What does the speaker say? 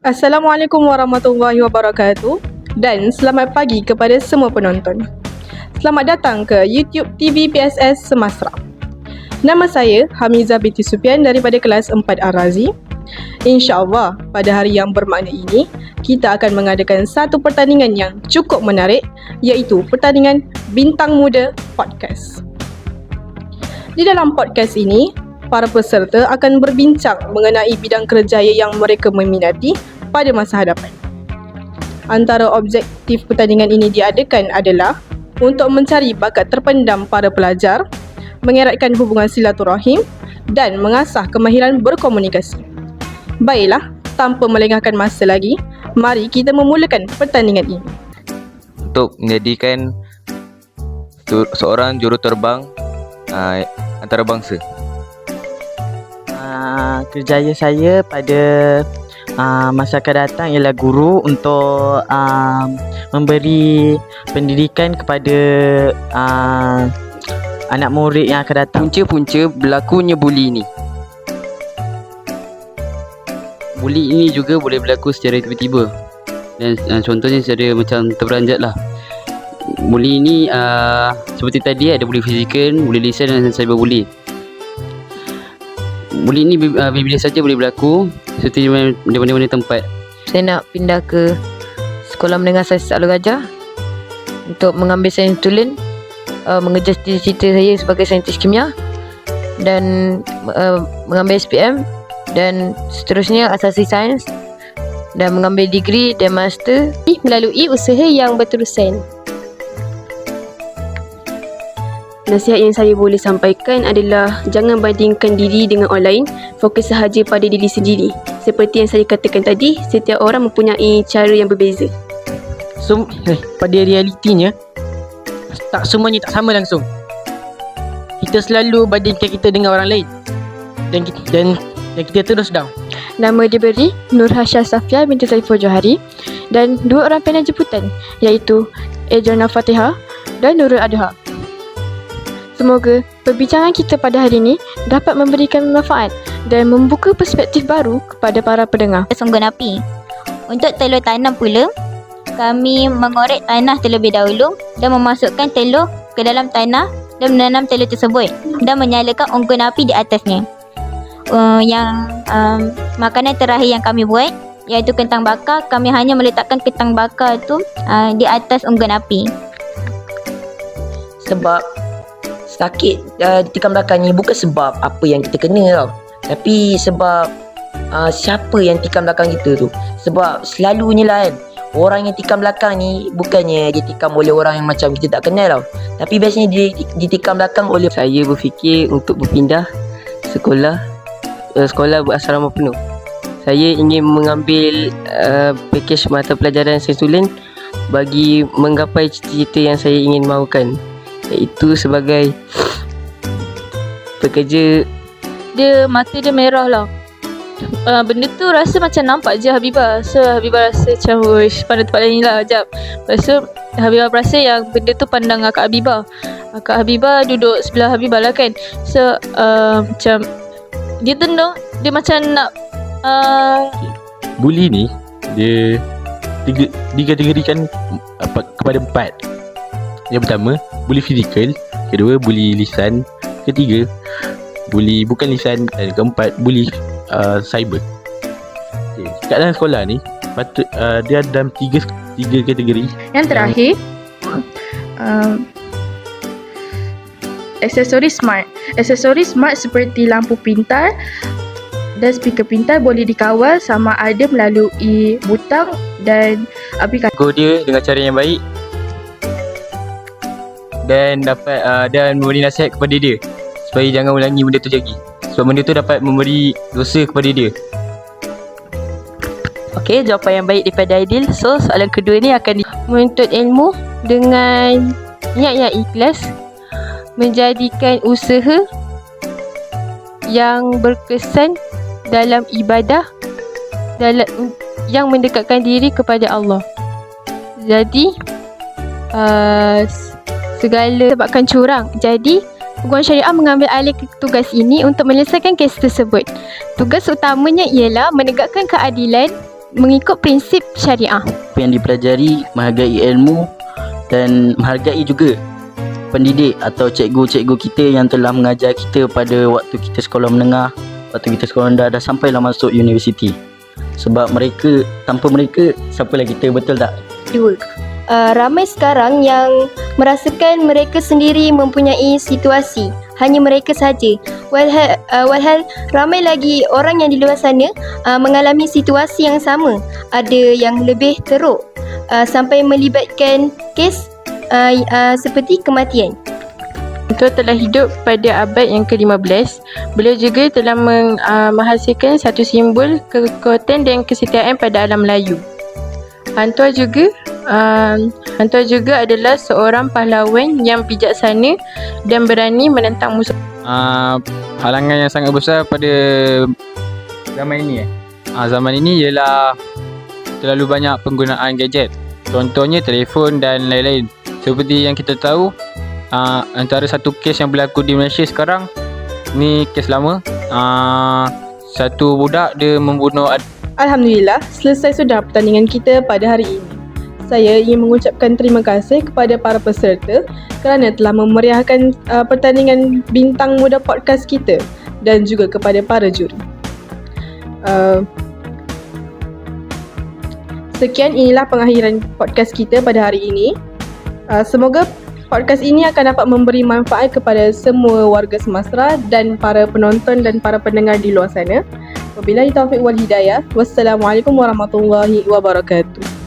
Assalamualaikum warahmatullahi wabarakatuh dan selamat pagi kepada semua penonton. Selamat datang ke YouTube TV PSS Semasra. Nama saya Hamizah binti Supian daripada kelas 4 Ar-Razi. InsyaAllah pada hari yang bermakna ini, kita akan mengadakan satu pertandingan yang cukup menarik, iaitu pertandingan Bintang Muda Podcast. Di dalam podcast ini, para peserta akan berbincang mengenai bidang kerjaya yang mereka meminati pada masa hadapan. Antara objektif pertandingan ini diadakan adalah untuk mencari bakat terpendam para pelajar, mengeratkan hubungan silaturahim dan mengasah kemahiran berkomunikasi. Baiklah, tanpa melengahkan masa lagi, mari kita memulakan pertandingan ini. Untuk menjadikan seorang juruterbang antarabangsa. Kerjaya saya pada masa akan datang ialah guru untuk memberi pendidikan kepada anak murid yang akan datang. Punca-punca berlakunya buli ini. Buli ini juga boleh berlaku secara tiba-tiba. Dan contohnya secara macam terperanjat lah. Buli ini seperti tadi ada buli fizikal, buli lisan dan cyberbully. Buli ini bila saja boleh berlaku, seperti di mana-mana tempat. Saya nak pindah ke Sekolah Menengah Sains Alur Gajah untuk mengambil sains tulen, mengejar cita-cita saya sebagai saintis kimia dan mengambil SPM dan seterusnya asasi sains dan mengambil degree dan master melalui usaha yang berterusan. Nasihat yang saya boleh sampaikan adalah jangan bandingkan diri dengan orang lain, fokus sahaja pada diri sendiri. Seperti yang saya katakan tadi, setiap orang mempunyai cara yang berbeza. So, pada realitinya, tak semuanya tak sama langsung. Kita selalu bandingkan kita dengan orang lain dan kita terus down. Nama diberi Nur Hasha Safia binti Saiful Johari dan dua orang panel jemputan iaitu Adriana Fatihah dan Nurul Adha. Semoga perbincangan kita pada hari ini dapat memberikan manfaat dan membuka perspektif baru kepada para pendengar. Sunggun api. Untuk telur tanam pula, kami mengorek tanah terlebih dahulu dan memasukkan telur ke dalam tanah dan menanam telur tersebut dan menyalakan unggun api di atasnya. Makanan terakhir yang kami buat iaitu kentang bakar, kami hanya meletakkan kentang bakar tu di atas unggun api. Sebab sakit tikam belakang ni bukan sebab apa yang kita kena tau, tapi sebab siapa yang tikam belakang kita tu. Sebab selalunya lah kan, orang yang tikam belakang ni bukannya dia tikam oleh orang yang macam kita tak kenal tau, tapi biasanya dia ditikam belakang oleh. Saya berfikir untuk berpindah sekolah berasrama penuh. Saya ingin mengambil pakej mata pelajaran sains tulen bagi menggapai cita-cita yang saya ingin mahukan, iaitu sebagai pekerja. Dia mata dia merah lah. Benda tu rasa macam nampak je Habibah. So Habibah rasa macam pada tempat lain lah sekejap. Lepas tu Habibah rasa yang benda tu pandang Kak Habibah. Kak Habibah duduk sebelah Habibah lah kan. So macam dia tendang, dia macam nak Buli ni dia dikategorikan kepada 4. Yang pertama, buli fizikal. Kedua, buli lisan. Ketiga, buli bukan lisan. Dan keempat, buli cyber. Okay. Kat dalam sekolah ni patut dia ada dalam tiga kategori. Yang terakhir, aksesori smart. Aksesori smart seperti lampu pintar dan speaker pintar boleh dikawal sama ada melalui butang dan aplikasi. Dia dengan cara yang baik dan dapat dan memberi nasihat kepada dia supaya jangan ulangi benda tu lagi, sebab benda tu dapat memberi dosa kepada dia. Okey, jawapan yang baik daripada Aidil. So, soalan kedua ni akan Menuntut ilmu dengan niat yang ikhlas, menjadikan usaha yang berkesan dalam ibadah yang mendekatkan diri kepada Allah. Jadi segala sebabkan curang. Jadi Peguam Syariah mengambil alih tugas ini untuk menyelesaikan kes tersebut. Tugas utamanya ialah menegakkan keadilan mengikut prinsip syariah. Apa yang dipelajari, menghargai ilmu dan menghargai juga pendidik atau cikgu-cikgu kita yang telah mengajar kita pada waktu kita sekolah menengah, waktu kita sekolah rendah dah sampailah masuk universiti. Sebab mereka, tanpa mereka, siapalah kita, betul tak? Dua. Ramai sekarang yang merasakan mereka sendiri mempunyai situasi. Hanya mereka saja. Walhal ramai lagi orang yang di luar sana mengalami situasi yang sama. Ada yang lebih teruk sampai melibatkan kes seperti kematian. Tuan telah hidup pada abad yang ke-15. Beliau juga telah menghasilkan satu simbol kekuatan dan kesetiaan pada alam Melayu. Hang Tuah juga adalah seorang pahlawan yang bijaksana dan berani menentang musuh. Halangan yang sangat besar pada zaman ini zaman ini ialah terlalu banyak penggunaan gadget. Contohnya telefon dan lain-lain. Seperti yang kita tahu, antara satu kes yang berlaku di Malaysia sekarang, ni kes lama. Satu budak dia membunuh Alhamdulillah, selesai sudah pertandingan kita pada hari ini. Saya ingin mengucapkan terima kasih kepada para peserta kerana telah memeriahkan pertandingan Bintang Muda Podcast kita dan juga kepada para juri. Sekian, inilah pengakhiran podcast kita pada hari ini. Semoga podcast ini akan dapat memberi manfaat kepada semua warga Semasra dan para penonton dan para pendengar di luar sana. Wabillahi taufiq wal hidayah. Wassalamualaikum warahmatullahi wabarakatuh.